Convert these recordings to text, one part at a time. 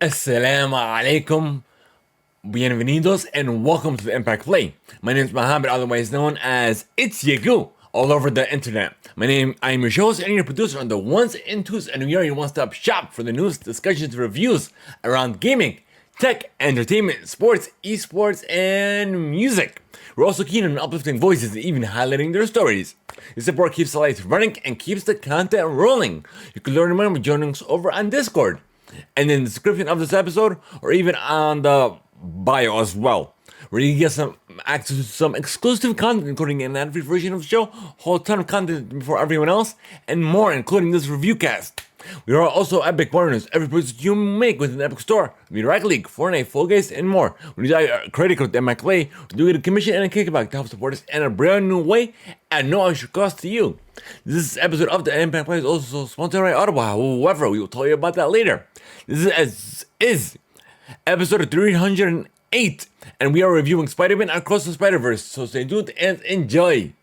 Assalamu alaikum, bienvenidos, and welcome to the Impact Play. My name is Mohammed, otherwise known as It's Yagu, all over the internet. I am your host and your producer on the ones and twos, and we are your one-stop shop for the news, discussions, reviews around gaming, tech, entertainment, sports, esports, and music. We're also keen on uplifting voices and even highlighting their stories. Your support keeps the lights running and keeps the content rolling. You can learn more by joining us over on Discord, and in the description of this episode, or even on the bio as well, where you get some access to some exclusive content, including an ad-free version of the show, a whole ton of content before everyone else, and more, including this review cast. We are also Epic partners. Every purchase you make within the Epic Store, be Rocket League, Fortnite, Fall Guys, and more. When you use our credit code Theimpactplay, we do get a commission and a kickback to help support us in a brand new way at no extra cost to you. This episode of the Theimpactplay is also sponsored by Audible. However, we will tell you about that later. This is episode 308, and we are reviewing Spider-Man Across the Spider-Verse. So stay tuned and enjoy.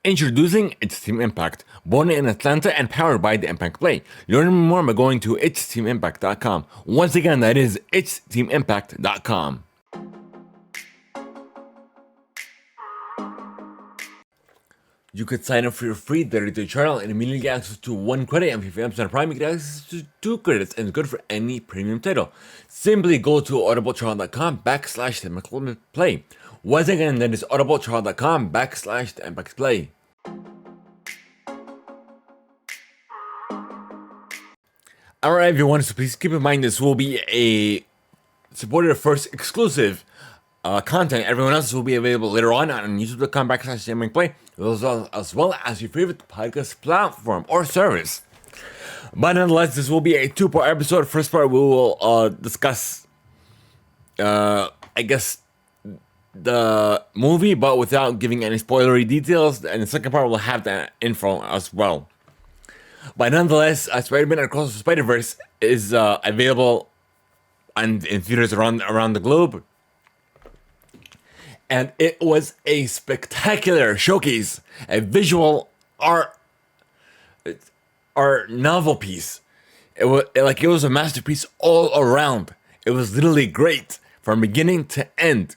Introducing It's Team Impact, born in Atlanta and powered by the Impact Play. Learn more by going to itsteamimpact.com. Once again, that is itsteamimpact.com. You could sign up for your free 30-day trial and immediately get access to 1 credit, and if you have Amazon Prime, you get access to 2 credits, and it's good for any premium title. Simply go to audibletrial.com/Theimpactplay. Once again, that is audibletrial.com/Theimpactplay. Alright everyone, so please keep in mind this will be a supporter first exclusive content. Everyone else will be available later on youtube.com/Theimpactplay, as well as your favorite podcast platform or service. But nonetheless, this will be a 2-part episode. First part, we will discuss, I guess, the movie, but without giving any spoilery details. And the second part will have that info as well. But nonetheless, Spider-Man Across the Spider-Verse is available in theaters around the globe. And it was a spectacular showcase, a visual art novel piece. It was a masterpiece all around. It was literally great from beginning to end.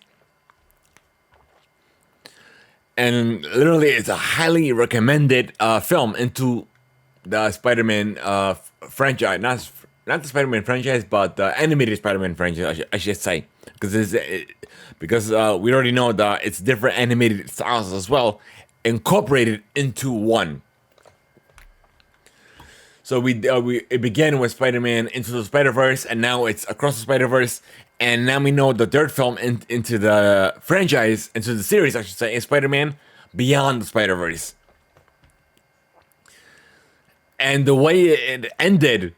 And literally, it's a highly recommended film into the Spider-Man franchise. Not the Spider-Man franchise, but the animated Spider-Man franchise, I should say. Because we already know that it's different animated styles as well, incorporated into one. So it began with Spider-Man Into the Spider-Verse, and now it's Across the Spider-Verse, and now we know the third film into the franchise, into the series, I should say, is Spider-Man Beyond the Spider-Verse. And the way it ended,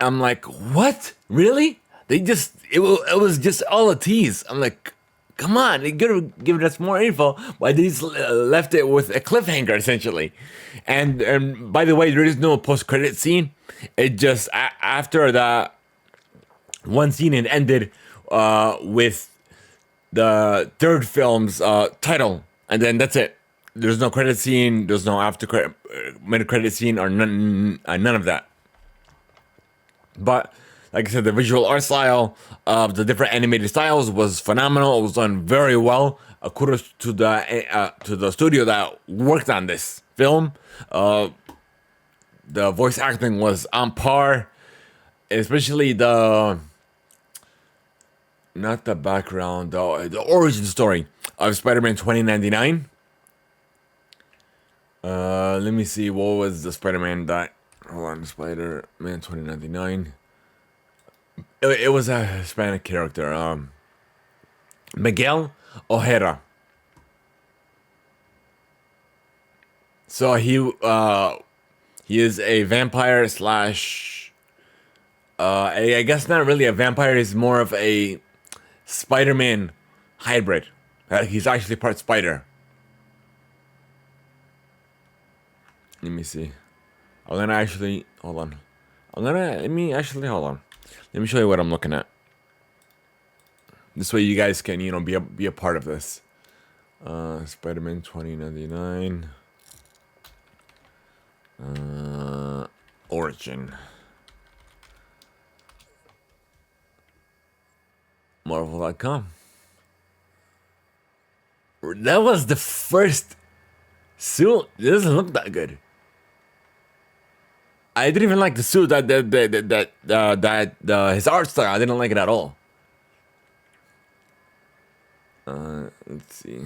I'm like, what? Really? It was just all a tease. I'm like, come on, they could have given us more info, but they just left it with a cliffhanger, essentially. And by the way, there is no post-credit scene. It just, after that one scene, it ended with the third film's title, and then that's it. There's no credit scene, there's no mid-credit scene, or none of that. But like I said, the visual art style of the different animated styles was phenomenal. It was done very well. Kudos to the studio that worked on this film. The voice acting was on par, especially not the background, the origin story of Spider-Man 2099. Let me see, what was the Spider-Man that... Hold on, Spider-Man 2099. It was a Hispanic character, Miguel O'Hara. So he is a vampire slash... I guess not really a vampire, he's more of a Spider-Man hybrid. He's actually part spider. Let me see. Hold on. Let me show you what I'm looking at. This way you guys can, be a part of this. Spider-Man 2099. Origin. Marvel.com. That was the first suit. It doesn't look that good. I didn't even like the suit his art style. I didn't like it at all. Let's see.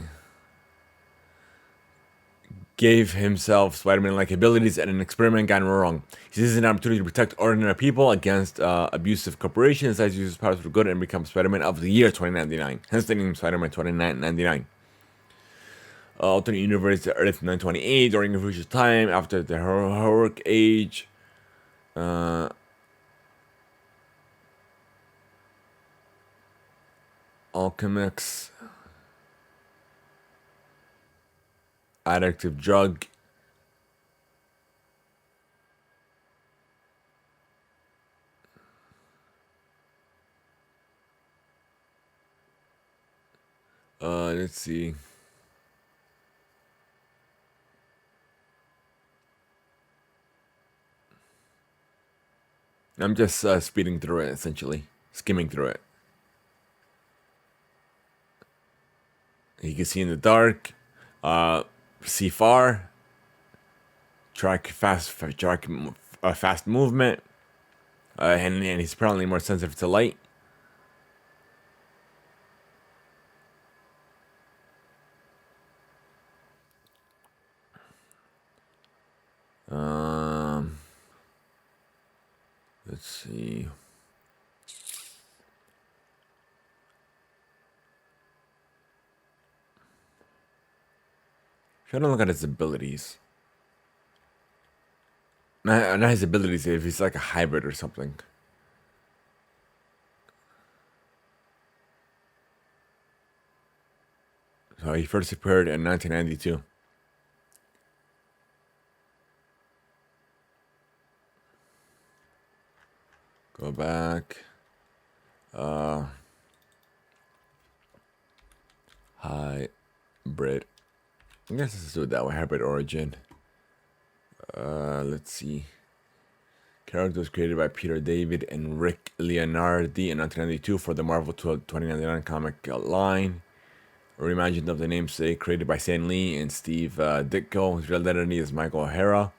Gave himself Spider-Man-like abilities and an experiment gone wrong. He sees an opportunity to protect ordinary people against abusive corporations, decides to use his powers for good and becomes Spider-Man of the year 2099. Hence the name Spider-Man 2099. Alternate universe, Earth 928, during a future time, after the heroic age. Alchemics. Addictive drug. Let's see. I'm just speeding through it, essentially. Skimming through it. You can see in the dark. See far. Fast movement. And he's apparently more sensitive to light. Let's see. Trying to look at his abilities. Not his abilities, if he's like a hybrid or something. So he first appeared in 1992. Go back. Hybrid. I guess let's do it that way. Hybrid origin. Let's see. Character was created by Peter David and Rick Leonardi in 1992 for the Marvel 2099 comic line. Reimagined of the namesake, created by Stan Lee and Steve Ditko. His real identity is Michael O'Hara,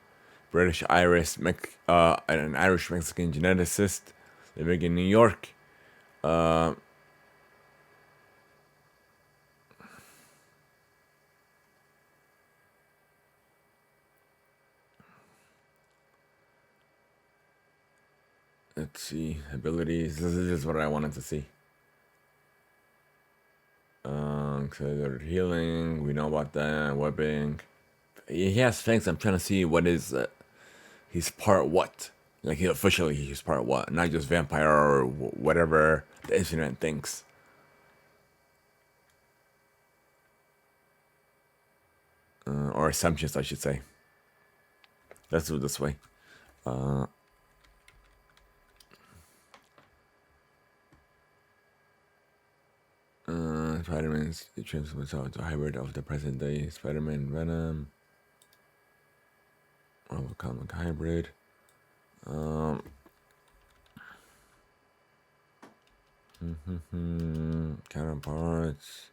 British Irish, an Irish Mexican geneticist living in New York. Let's see, abilities. This is what I wanted to see. Considered healing. We know about that. Webbing. He has things. I'm trying to see what is he's part what. Like officially he's part what, not just vampire or whatever the internet thinks. Or assumptions, I should say. Let's do it this way. Spider-Man's transforms into a hybrid of the present day Spider-Man Venom. Marvel comic hybrid. Counterparts.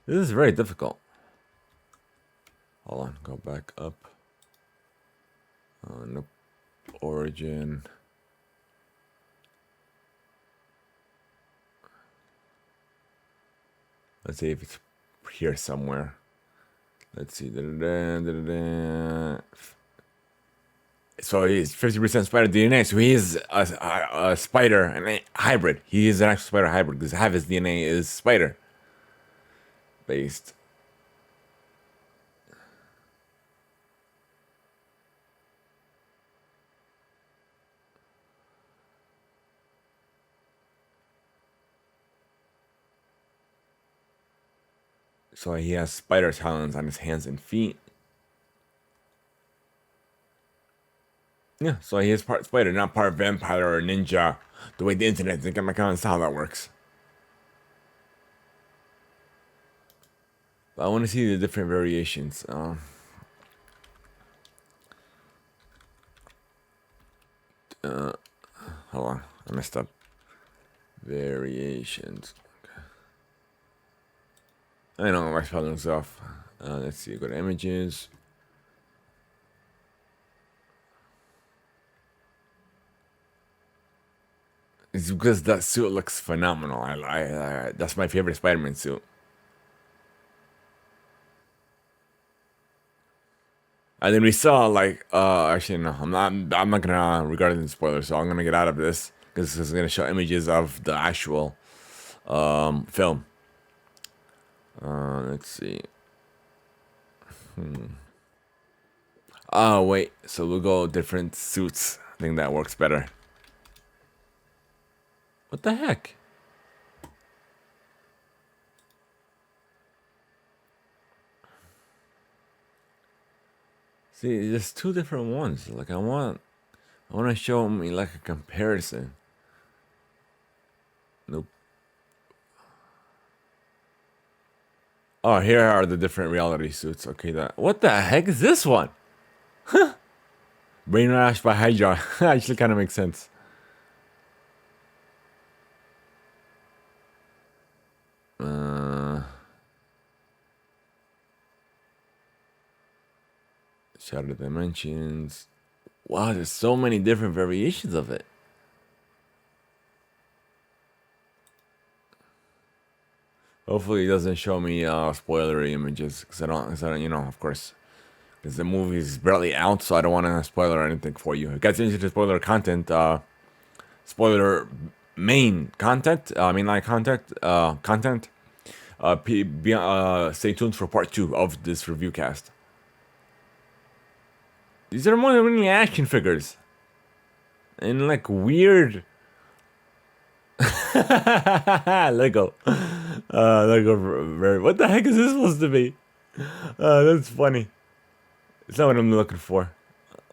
This is very difficult. Hold on, go back up. Nope. Origin. Let's see if it's here somewhere. Let's see. So he's 50% spider DNA. So he is a spider and a hybrid. He is an actual spider hybrid because half his DNA is spider based. So he has spider talons on his hands and feet. Yeah, so he is part spider, not part vampire or ninja. The way the internet thinks, that's how that works. I want to see the different variations. Hold on, I messed up. Variations. I know my spelling's off. Let's see. Go to images. It's because that suit looks phenomenal. That's my favorite Spider-Man suit. And then we saw like actually no, I'm not gonna regard it as spoilers, so I'm gonna get out of this because this is gonna show images of the actual film. Let's see. Oh wait, so we'll go different suits. I think that works better. What the heck? See, there's two different ones. Like I want to show me like a comparison. Nope. Oh, here are the different reality suits. Okay, that. What the heck is this one? Huh. Brainwash by Hydra. Actually, kind of makes sense. Shattered dimensions. Wow, there's so many different variations of it. Hopefully, it doesn't show me spoilery images because I don't, you know, of course, because the movie is barely out, so I don't want to spoiler anything for you. If you guys are interested in spoiler content, spoiler main content, mainline content. Stay tuned for part 2 of this review cast. These are more than many action figures, and like weird Lego. Lego. What the heck is this supposed to be? That's funny. It's not what I'm looking for.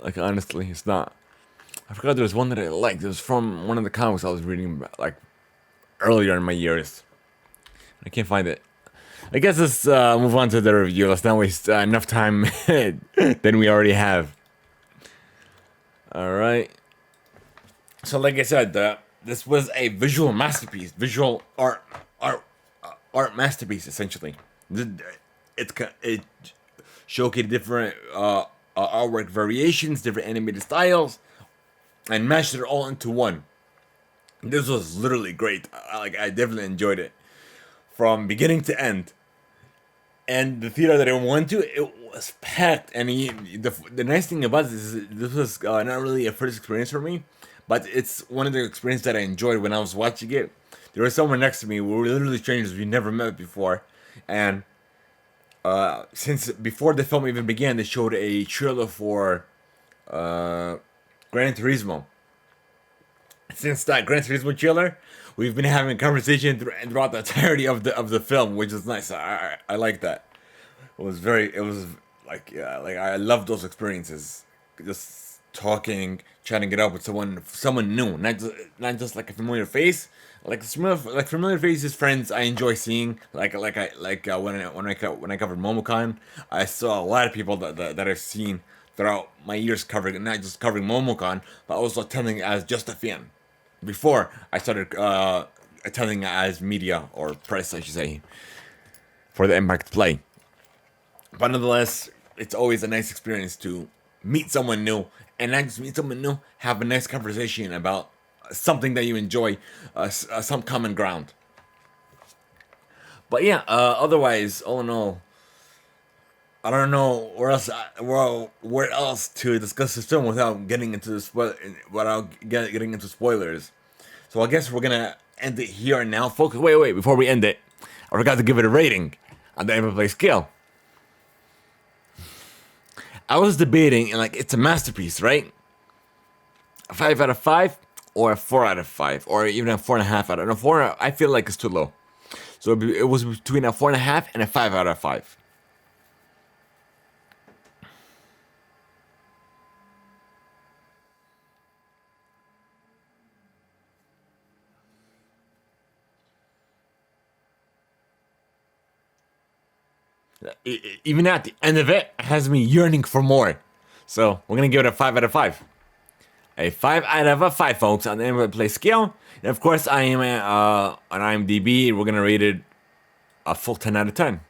Like honestly, it's not. I forgot there was one that I liked. It was from one of the comics I was reading like earlier in my years. I can't find it. I guess let's move on to the review. Let's not waste enough time than we already have. All right. So, like I said, this was a visual masterpiece, visual art masterpiece, essentially. It showcased different artwork variations, different animated styles, and mashed it all into one. This was literally great. I definitely enjoyed it from beginning to end. And the theater that I went to, it was packed. And the nice thing about this is this was not really a first experience for me, but it's one of the experiences that I enjoyed when I was watching it. There was someone next to me. We were literally strangers. We never met before. And since before the film even began, they showed a trailer for Gran Turismo. Since that Gran Turismo trailer, we've been having a conversation throughout the entirety of the film, which is nice. I like that. It was like yeah, like I love those experiences. Just talking, chatting it up with someone new, not just like a familiar face. Like familiar faces, friends I enjoy seeing. When I covered MomoCon, I saw a lot of people that I've seen throughout my years covering, not just covering MomoCon, but also attending as just a fan. Before I started attending as media or press, I should say, for the Theimpactplay. But nonetheless, it's always a nice experience to meet someone new, and not just meet someone new, have a nice conversation about something that you enjoy, some common ground. But yeah, otherwise, all in all, I don't know where else to discuss this film without getting into getting into spoilers. So I guess we're gonna end it here and now, folks. Wait, before we end it, I forgot to give it a rating on the Theimpactplay scale. I was debating, and like, it's a masterpiece, right? A 5 out of 5, or a 4 out of 5, or even a 4.5 out of 4. I feel like it's too low. So it was between a 4.5 and a 5 out of 5. even at the end of it, has me yearning for more. So we're gonna give it a 5 out of 5. A 5 out of a 5, folks, on the Theimpactplay scale. And of course, I am on IMDb. We're gonna rate it a full 10 out of 10.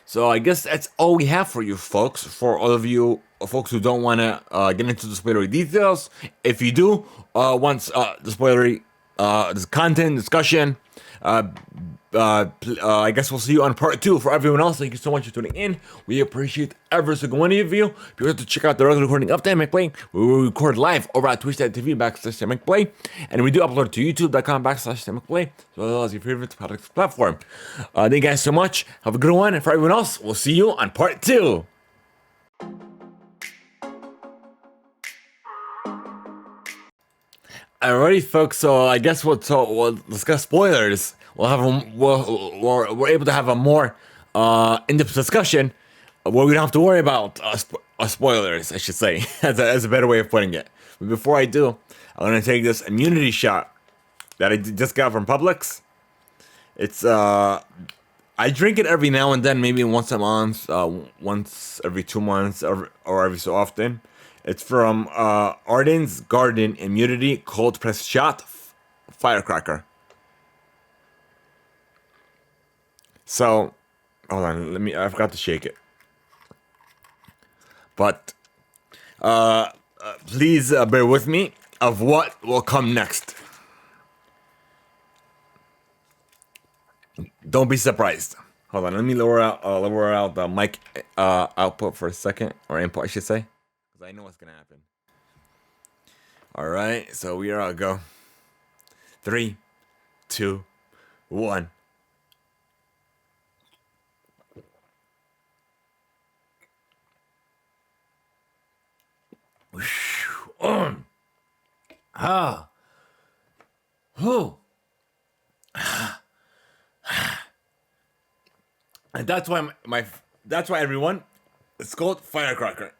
So I guess that's all we have for you, folks. For all of you folks who don't want to get into the spoilery details, if you do want the spoilery content discussion, I guess we'll see you on part 2. For everyone else, thank you so much for tuning in. We appreciate every single one of you. If you want to check out the regular recording of Theimpactplay, we will record live over at twitch.tv/Theimpactplay, and we do upload to youtube.com/Theimpactplay, as well as your favorite podcast platform. Thank you guys so much. Have a good one, and for everyone else, we'll see you on part 2. Alrighty, folks. So I guess we'll discuss spoilers. We're able to have a more in-depth discussion where we don't have to worry about spoilers, I should say. That's a better way of putting it. But before I do, I'm gonna take this immunity shot that I just got from Publix. It's I drink it every now and then, maybe once a month, once every 2 months, or every so often. It's from Arden's Garden Immunity Cold Press Shot Firecracker. So, hold on, I forgot to shake it. But, please bear with me of what will come next. Don't be surprised. Hold on, let me lower out the mic output for a second, or input, I should say. I know what's gonna happen. Alright, so we are all go. 3, 2, 1. And that's why everyone, it's called Firecracker.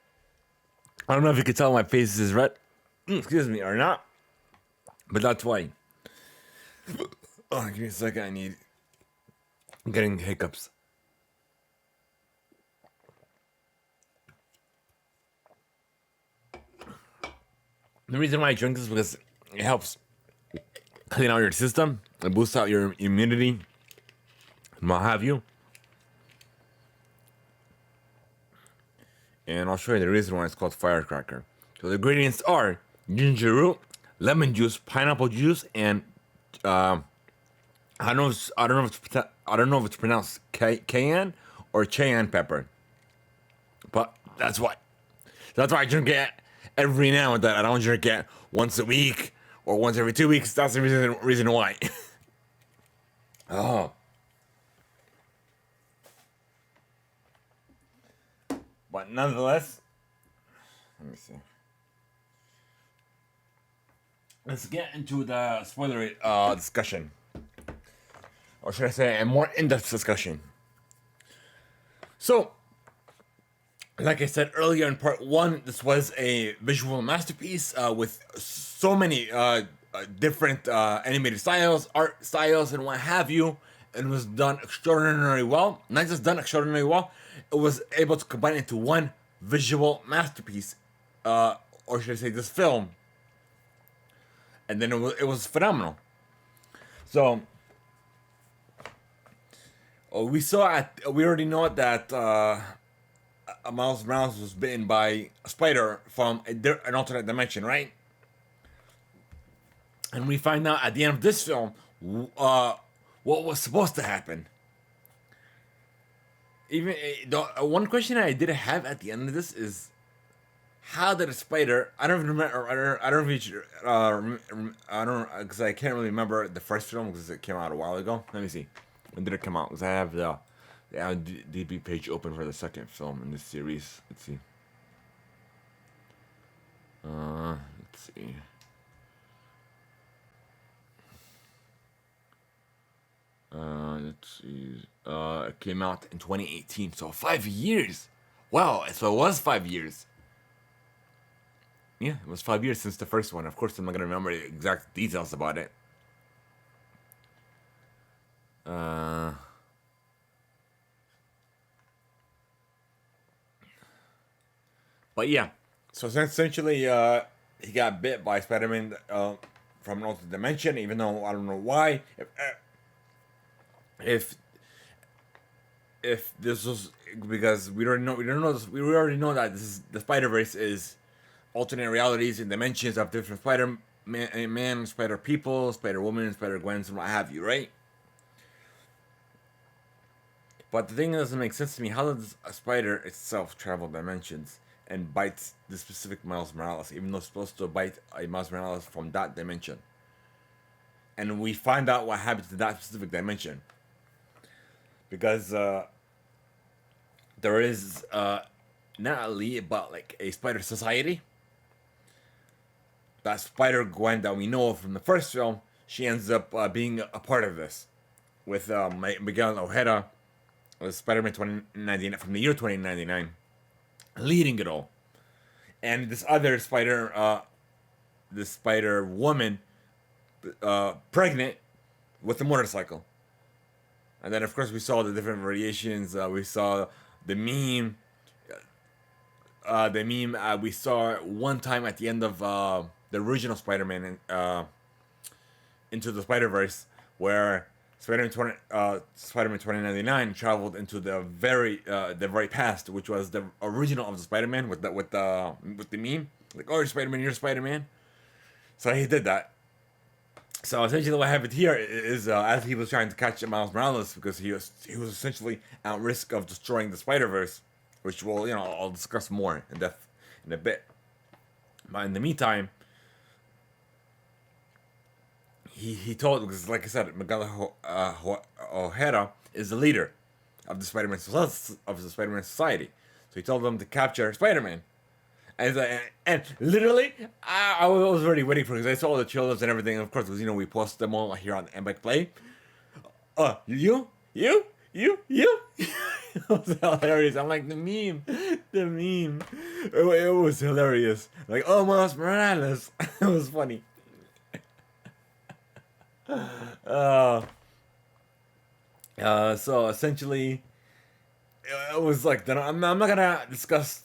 I don't know if you can tell my face is red, excuse me, or not, but that's why. Oh, give me a second, I'm getting hiccups. The reason why I drink this is because it helps clean out your system, it boosts out your immunity, and what have you. And I'll show you the reason why it's called Firecracker. So the ingredients are ginger root, lemon juice, pineapple juice, and I don't know if it's pronounced cayenne or cayenne pepper. But that's why I drink it every now and then. I don't drink it once a week or once every 2 weeks. That's the reason why. Oh. But nonetheless, let me see. Let's get into the spoiler discussion. Or should I say a more in-depth discussion. So, like I said earlier in part 1, this was a visual masterpiece with so many different animated styles, art styles, and what have you. And was done extraordinarily well. Not just done extraordinarily well, it was able to combine it into one visual masterpiece, or should I say, this film. And then it was phenomenal. So we already know that Miles Morales was bitten by a spider from an alternate dimension, right? And we find out at the end of this film what was supposed to happen. Even the one question I did have at the end of this is, how did a spider? I don't even remember. I don't because I can't really remember the first film because it came out a while ago. Let me see. When did it come out? Because I have the IMDb page open for the second film in this series. Let's see. Let's see. Let's see. It came out in 2018, so 5 years. Wow, so it was 5 years. Yeah, it was 5 years since the first one. Of course, I'm not gonna remember the exact details about it. But yeah, so essentially, he got bit by Spider-Man from an alternate dimension. Even though I don't know why. If if this was because we don't know this, we already know that this is the Spider Verse is alternate realities and dimensions of different Man, Spider People, Spider Woman, Spider Gwens, and what have you, right? But the thing that doesn't make sense to me: how does a spider itself travel dimensions and bites the specific Miles Morales, even though it's supposed to bite a Miles Morales from that dimension? And we find out what happens to that specific dimension because there is not a lead, but like a spider society. That Spider Gwen that we know from the first film, she ends up being a part of this with Miguel Ojeda, Spider-Man 2099 from the year 2099, leading it all, and this other spider, this Spider Woman, pregnant with a motorcycle. And then, of course, we saw the different variations. We saw the meme. We saw one time at the end of the original Spider-Man into the Spider-Verse, where Spider-Man 2099 traveled into the very past, which was the original of the Spider-Man with the meme, like, "Oh, you're Spider-Man, you're Spider-Man." So he did that. So essentially, what happened here is as he was trying to catch Miles Morales, because he was essentially at risk of destroying the Spider Verse, which I'll discuss more in depth in a bit. But in the meantime, he told, because like I said, Miguel Ojeda is the leader of the Spider-Man Society. So he told them to capture Spider-Man. And literally, I was already waiting for it because I saw all the trailers and everything. And of course, because we post them all here on Theimpactplay. You. It was hilarious. I'm like, the meme. It was hilarious. Like, oh, Miles Morales. It was funny. Uh, so essentially, it was like that. I'm not gonna discuss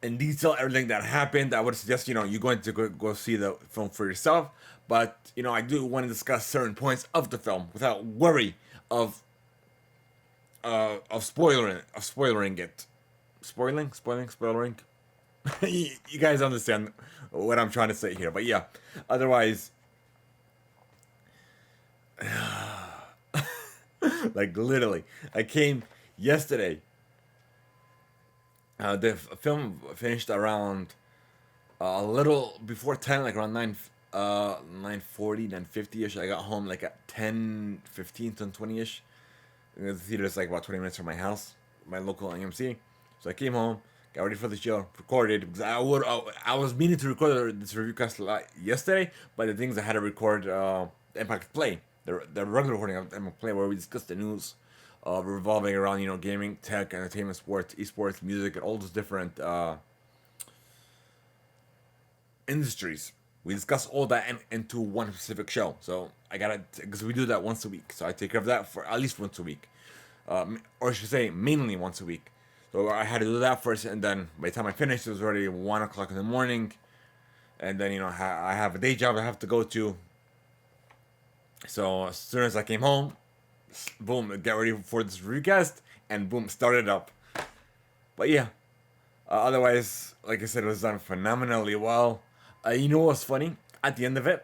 in detail everything that happened. I would suggest you going to go see the film for yourself. But I do want to discuss certain points of the film without worry of spoiling it. Spoiling. You guys understand what I'm trying to say here. But yeah, otherwise, like literally, I came yesterday. The film finished around a little before 10, like around 9:40, 9:50ish. I got home like at 10:15, 10:20ish. The theater is like about 20 minutes from my house, my local AMC. So I came home, got ready for the show, recorded, because I was meaning to record this review cast yesterday, but the things I had to record Theimpactplay, the regular recording of Theimpactplay, where we discussed the news revolving around gaming, tech, entertainment, sports, esports, music, and all those different industries. We discuss all that into one specific show. So I gotta, because we do that once a week. So I take care of that for at least once a week, or I should say mainly once a week. So I had to do that first, and then by the time I finished, it was already 1 o'clock in the morning. And then I have a day job I have to go to. So as soon as I came home, boom, get ready for this recast, and boom, started up. But yeah, otherwise, like I said, it was done phenomenally well. You know what's funny? At the end of it,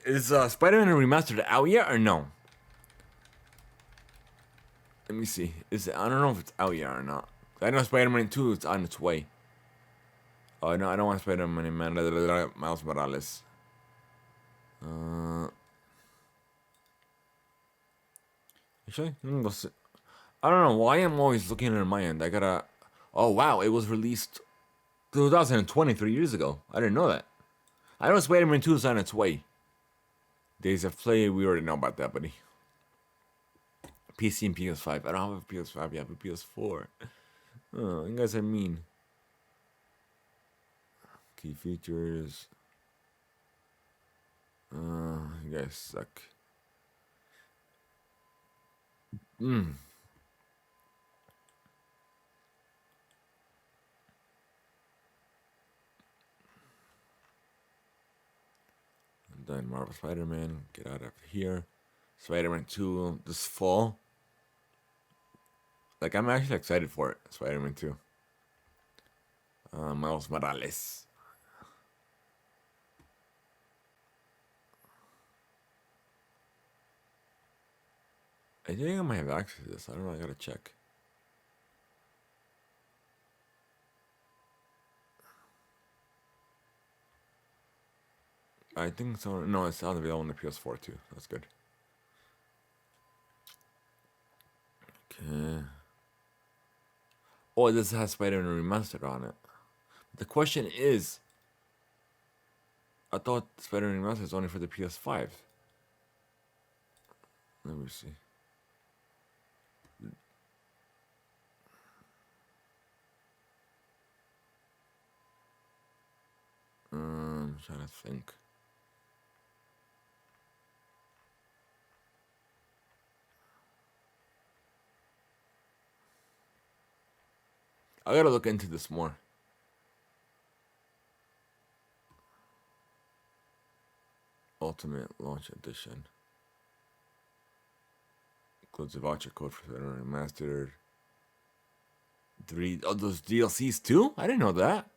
is Spider-Man Remastered out yet or no? Let me see. I don't know if it's out yet or not. I know Spider-Man 2 is on its way. Oh no, I don't want Spider-Man Miles Morales. Actually, I don't know why I'm always looking at my end. I gotta. Oh wow, it was released 2023 years ago. I didn't know that. I know Spider-Man 2 is on its way. Days of Play, we already know about that, buddy. PC and PS5. I don't have a PS5 yet, but PS4. Oh, you guys are mean. Key features. You guys suck. Then Marvel Spider-Man, get out of here. Spider-Man 2 this fall. Like, I'm actually excited for it. Spider-Man 2. Miles Morales. I think I might have access to this. I don't know. I gotta check. I think so. No, it's not available on the PS4 too. That's good. Okay. Oh, this has Spider-Man Remastered on it. The question is, I thought Spider-Man Remastered is only for the PS5. Let me see. I'm trying to think. I gotta look into this more. Ultimate Launch Edition. Includes a voucher code for Spider-Man Remastered. Those DLCs too? I didn't know that.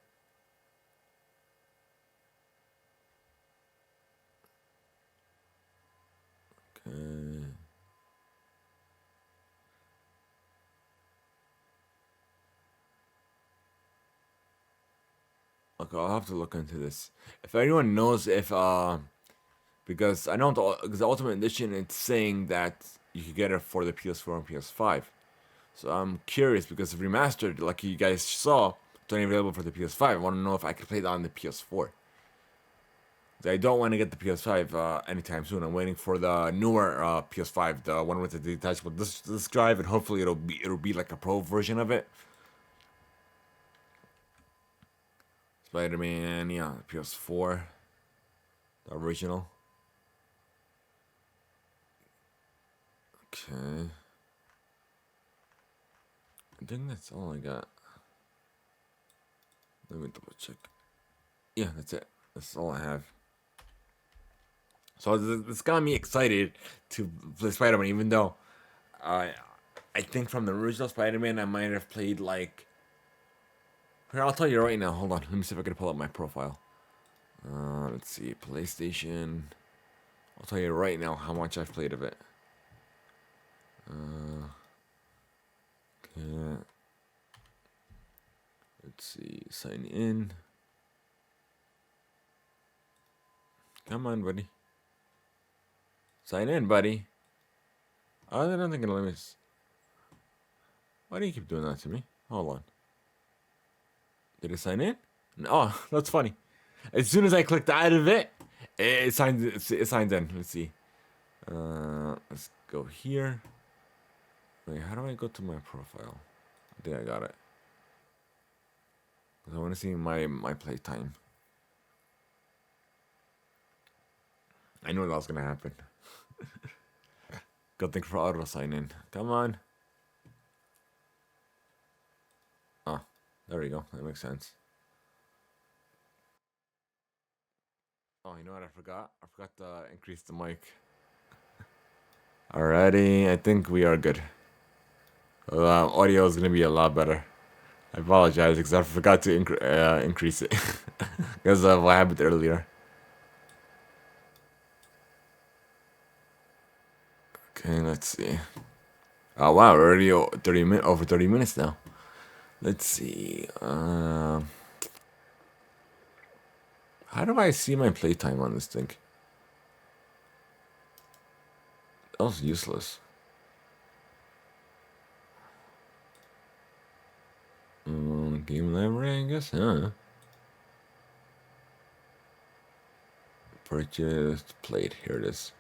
Okay. Okay, I'll have to look into this. If anyone knows if because I know the Ultimate Edition it's saying that you could get it for the PS4 and PS5. So I'm curious because the remastered, like you guys saw, it's only available for the PS5. I want to know if I can play that on the PS4. I don't want to get the PS5 anytime soon. I'm waiting for the newer PS5, the one with the detachable disk drive, and hopefully it'll be like a pro version of it. Spider-Man, yeah, PS4, the original. Okay. I think that's all I got. Let me double check. Yeah, that's it. That's all I have. So this got me excited to play Spider-Man, even though I think from the original Spider-Man I might have played like. Here, I'll tell you right now. Hold on. Let me see if I can pull up my profile. Let's see. PlayStation. I'll tell you right now how much I've played of it. Okay. Let's see. Sign in. Come on, buddy. Sign in, buddy. Oh, I don't think it'll let me. Why do you keep doing that to me? Hold on. Did it sign in? Oh, that's funny. As soon as I clicked out of it, it signed in. Let's see. Let's go here. Wait, how do I go to my profile? I think I got it. Cause I want to see my playtime. I knew that was gonna happen. Good thing for auto sign in. Come on. Oh, there we go. That makes sense. Oh, you know what I forgot? I forgot to increase the mic. Alrighty, I think we are good. Audio is gonna be a lot better. I apologize because I forgot to increase it because of what happened earlier. Okay, let's see. Oh wow, we're already over 30 minutes now. Let's see. How do I see my playtime on this thing? That was useless. Game library, I guess, huh? Purchased, played. Here it is.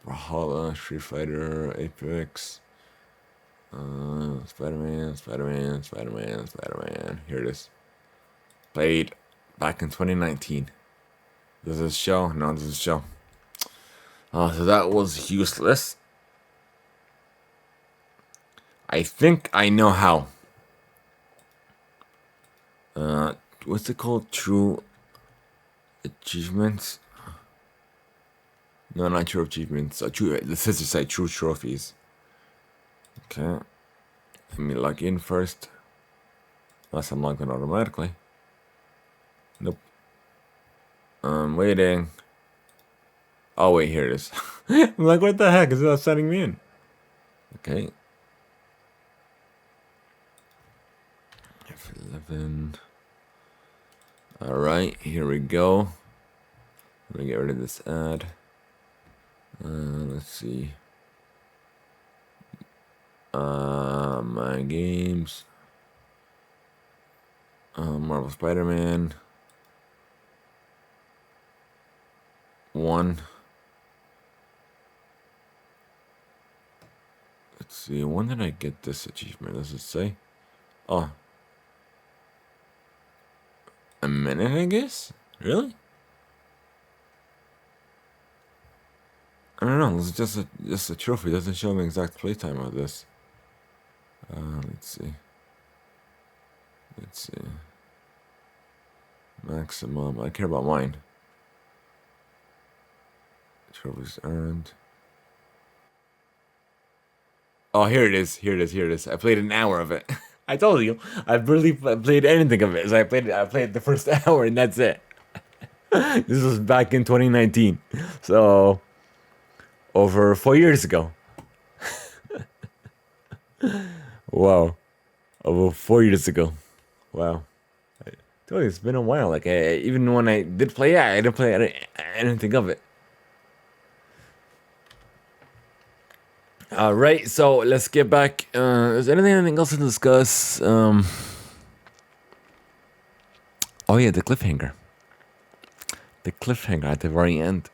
Brawlhalla, Street Fighter, Apex, Spider-Man. Here it is. Played back in 2019. Does this show? No, this is show. So that was useless. I think I know how. What's it called? True achievements. No, not true achievements. The sister side, true trophies. Okay. Let me log in first. Unless I'm logged in automatically. Nope. I'm waiting. Oh, wait, here it is. I'm like, what the heck? Is that setting me in? Okay. F11. Alright, here we go. Let me get rid of this ad. Let's see. My games. Marvel Spider-Man 1. Let's see, when did I get this achievement? Does it say? Oh. A minute, I guess? Really? I don't know, it's just a trophy. It doesn't show me exact playtime of this. Let's see. Let's see. Maximum. I care about mine. Trophies earned. Oh, here it is. Here it is. Here it is. I played an hour of it. I told you. I barely played anything of it. So I played the first hour and that's it. This was back in 2019. So over 4 years ago. Wow. Over 4 years ago. Wow. I told you, it's been a while. Like, even when I did play it, I didn't play anything of it. Alright, so let's get back. Is there anything else to discuss? Oh yeah, the cliffhanger. The cliffhanger at the very end.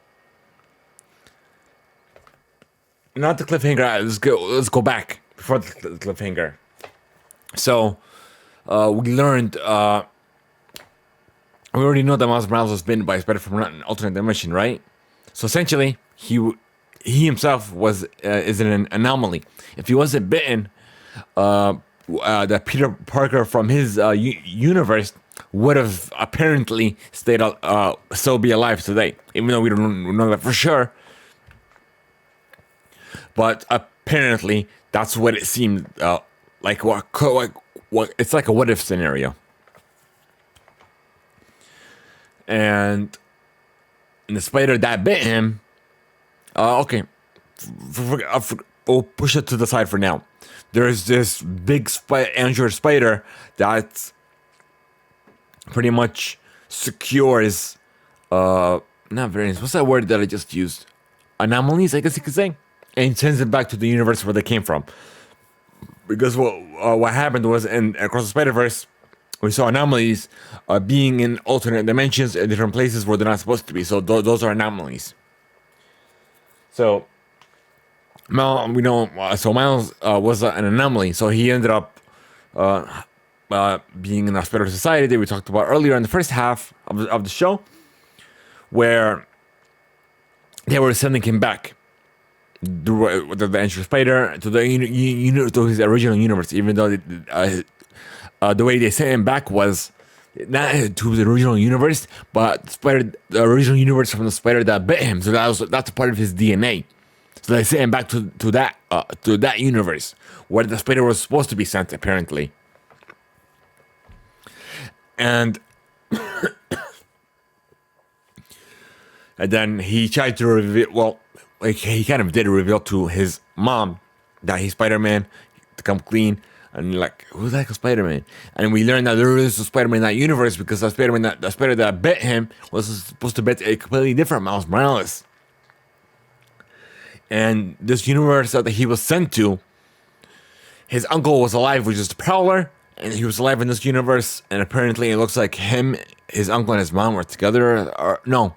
Not the cliffhanger. Let's go back before the cliffhanger. So, we learned. We already know that Miles Morales was bitten by a spider from an alternate dimension, right? So essentially, he himself is an anomaly. If he wasn't bitten, that Peter Parker from his universe would have apparently stayed still be alive today, even though we don't know that for sure. But apparently, that's what it seemed like. What it's like a what if scenario. And the spider that bit him. Okay, we'll push it to the side for now. There's this big android spider that pretty much secures. Not variants. What's that word that I just used? Anomalies, I guess you could say, and sends it back to the universe where they came from. Because what happened was across the Spider-Verse, we saw anomalies being in alternate dimensions in different places where they're not supposed to be. So those are anomalies. So Miles was an anomaly. So he ended up being in a Spider Society that we talked about earlier in the first half of the show, where they were sending him back. The Andrew Spider to to his original universe, even though the way they sent him back was not to his original universe, but the original universe from the spider that bit him. So that's a part of his DNA. So they sent him back to that universe where the spider was supposed to be sent, apparently. And and then he tried to reveal. Well, like he kind of did reveal to his mom that he's Spider-Man to come clean. And like, who's the heck is Spider-Man? And we learned that there is a Spider-Man in that universe because the spider that bit him was supposed to bit a completely different Miles Morales. And this universe that he was sent to, his uncle was alive, which is the Prowler, and he was alive in this universe. And apparently, it looks like his uncle, and his mom were together. Or no,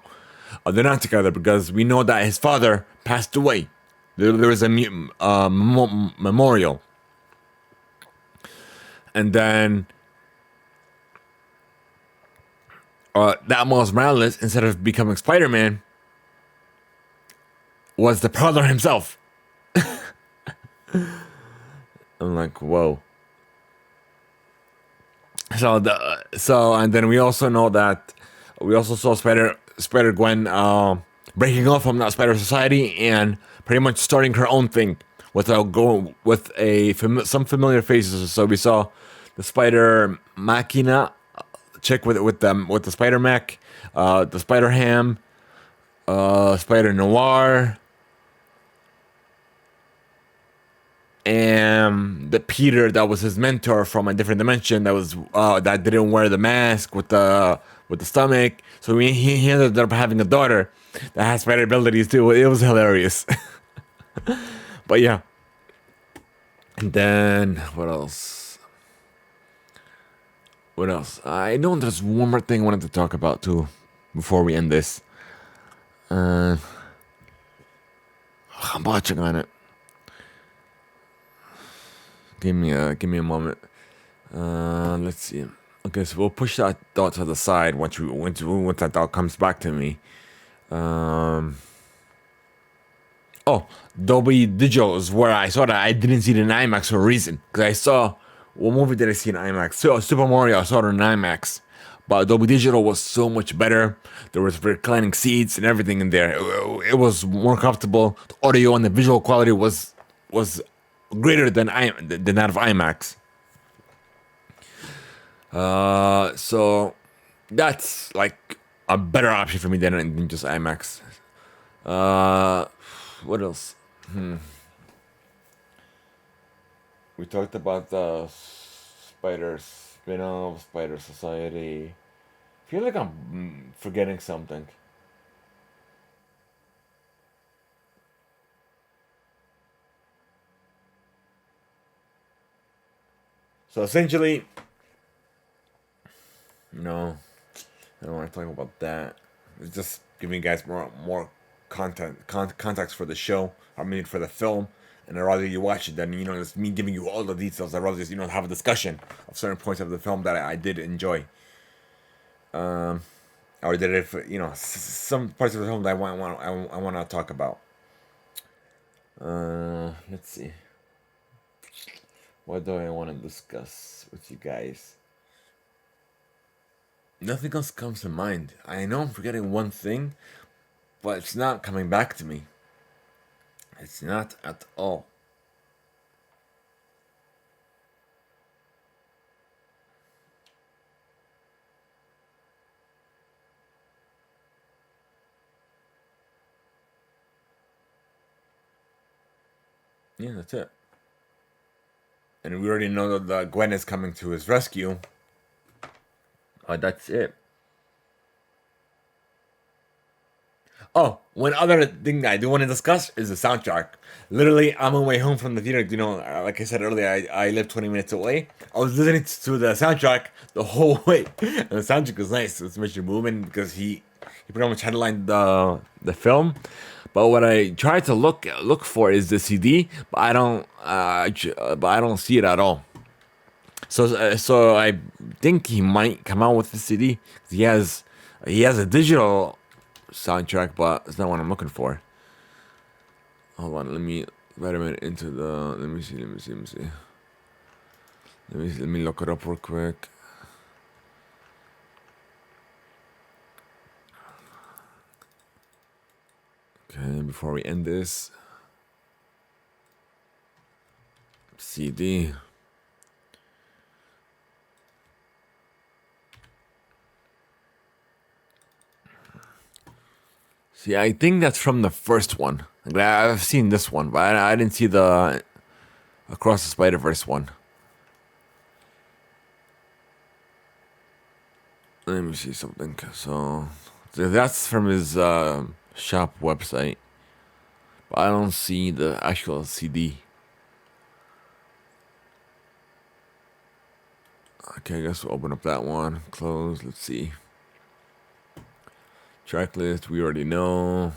they're not together because we know that his father passed away. There was a memorial. And then that Miles Morales, instead of becoming Spider-Man, was the Prowler himself. I'm like, whoa. So and then we also know that we also saw Spider-Gwen breaking off from that spider society and pretty much starting her own thing without going with some familiar faces. So we saw the Spider Machina chick with the Spider Mech, the Spider Ham, Spider Noir, and the Peter that was his mentor from a different dimension that didn't wear the mask with the stomach. So he ended up having a daughter that has spider abilities too. It was hilarious. But yeah. And then what else? What else? I know there's one more thing I wanted to talk about too before we end this. I'm watching on it. Give me a moment. Let's see. Okay, so we'll push that thought to the side once that thought comes back to me. Oh, Dolby Digital is where I saw that. I didn't see it in IMAX for a reason. Because I saw, what movie did I see in IMAX? So, Super Mario, I saw it in IMAX. But Dolby Digital was so much better. There was reclining seats and everything in there. It was more comfortable. The audio and the visual quality was greater than that of IMAX. So that's like a better option for me than just IMAX. What else? We talked about the Spider spin-off, Spider Society. I feel like I'm forgetting something. So essentially, no, I don't want to talk about that. It's just giving you guys more context for the show. I mean, for the film. And I'd rather you watch it than, it's me giving you all the details. I'd rather just, have a discussion of certain points of the film that I did enjoy. Or did it, some parts of the film that I want to talk about. Let's see. What do I want to discuss with you guys? Nothing else comes to mind. I know I'm forgetting one thing, but it's not coming back to me. It's not at all. Yeah, that's it. And we already know that Gwen is coming to his rescue. That's it. Oh, one other thing that I do want to discuss is the soundtrack. Literally, on my way home from the theater, like I said earlier, I live 20 minutes away. I was listening to the soundtrack the whole way. And the soundtrack was nice. It's Mr. Boomin because he pretty much headlined the film. But what I tried to look for is the CD, but I don't see it at all. So I think he might come out with the CD. He has a digital soundtrack, but it's not what I'm looking for. Hold on, let me vitamin into the. Let me see. Let me look it up real quick. Okay, before we end this, CD. See, I think that's from the first one. Like, I've seen this one, but I didn't see the Across the Spider-Verse one. Let me see something. So that's from his shop website, but I don't see the actual CD. Okay, I guess we'll open up that one. Close. Let's see. Track list, we already know.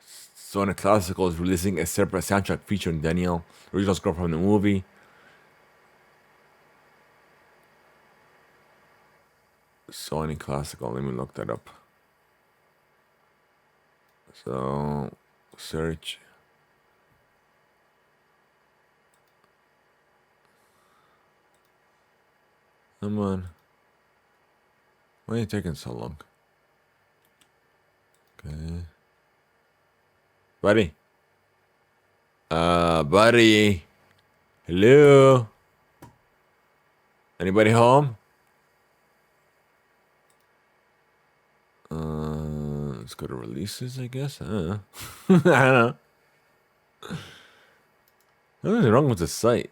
Sonic Classical is releasing a separate soundtrack featuring Danielle, original score from the movie. Sonic Classical, let me look that up. So, search. Come on. Why are you taking so long? Okay. Buddy. Buddy. Hello? Anybody home? Let's go to releases, I guess. I don't know. I don't know. Nothing's wrong with the site.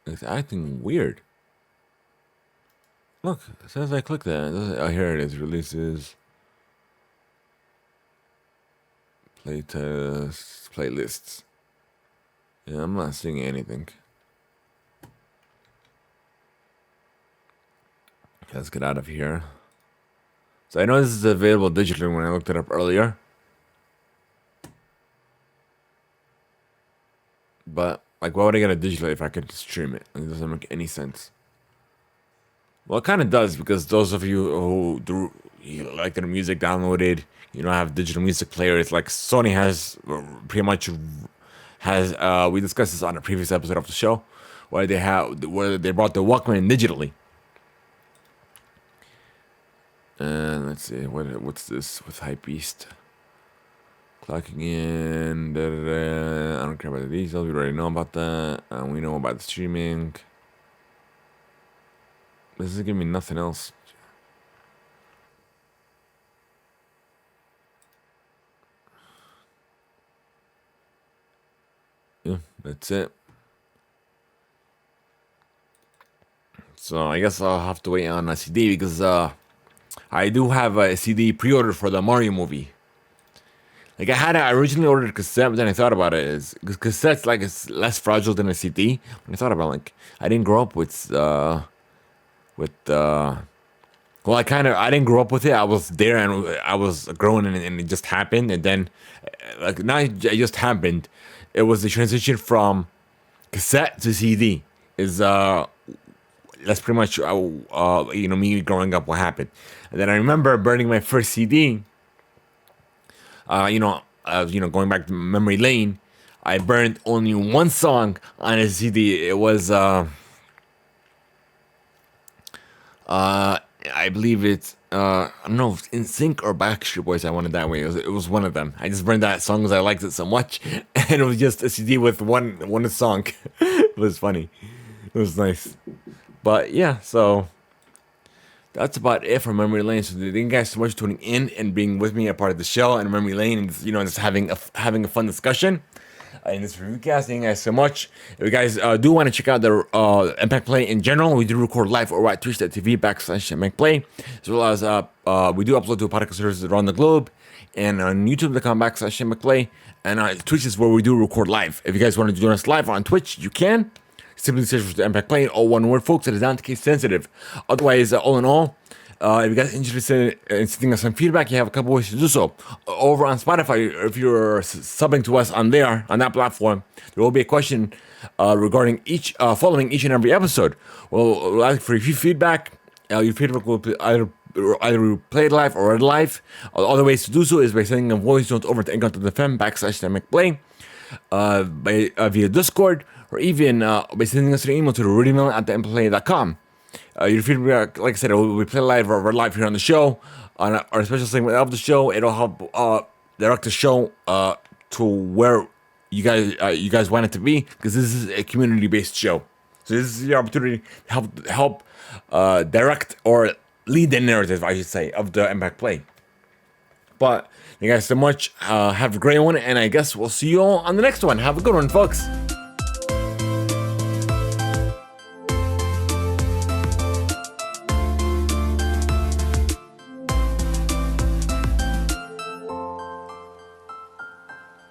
It's acting weird. Look, as soon as I click that, oh, here it is. Releases. Playtests. Playlists. Yeah, I'm not seeing anything. Let's get out of here. So I know this is available digitally when I looked it up earlier. But, like, why would I get it digitally if I could stream it? It doesn't make any sense. Well, it kind of does, because those of you who do like their music downloaded, you know, have digital music players, like Sony has pretty much has, we discussed this on a previous episode of the show, where they brought the Walkman digitally. And let's see, what's this with Hypebeast? Clocking in, I don't care about the details, we already know about that, and we know about the streaming. This is giving me nothing else. Yeah, that's it. So I guess I'll have to wait on a CD because I do have a CD pre-ordered for the Mario movie. Like I originally ordered a cassette, but then I thought about it is because cassette's like it's less fragile than a CD. And I thought about like I didn't grow up with well, I didn't grow up with it. I was there and I was growing and it just happened. And then like now it just happened. It was the transition from cassette to CD. That's pretty much you know, me growing up what happened. And then I remember burning my first CD. You know, going back to memory lane, I burned only one song on a CD. It was I believe it's I don't know if In Sync or Backstreet Boys. I wanted that way. It was one of them. I just burned that song because I liked it so much, and it was just a CD with one song. It was funny. It was nice. But yeah, so that's about it for Memory Lane. So thank you guys so much for tuning in and being with me a part of the show and Memory Lane, and you know, just having a fun discussion in this reviewcast. Thank you guys so much. If you guys do want to check out the Theimpactplay in general, we do record live over at twitch.tv/Theimpactplay, as well as we do upload to podcast services around the globe, and on youtube.com/Theimpactplay, and Twitch is where we do record live. If you guys want to join us live on Twitch, you can. Simply search for Theimpactplay, all one word, folks. It is not case sensitive. Otherwise, all in all, if you guys are interested in sending us some feedback, you have a couple ways to do so. Over on Spotify, if you're subbing to us on that platform, there will be a question regarding following each and every episode. We'll ask for your feedback. Your feedback will be either played live or read live. Other ways to do so is by sending a voice note over to Anchor.fm/Theimpactplay via Discord, or even by sending us an email to the original@theimpactplay.com. Your feedback, like I said, we play live or live here on the show. On our special segment of the show, it'll help direct the show to where you guys want it to be, because this is a community-based show. So this is your opportunity to help direct or lead the narrative, I should say, of the Theimpactplay. But thank you guys so much. Have a great one, and I guess we'll see you all on the next one. Have a good one, folks.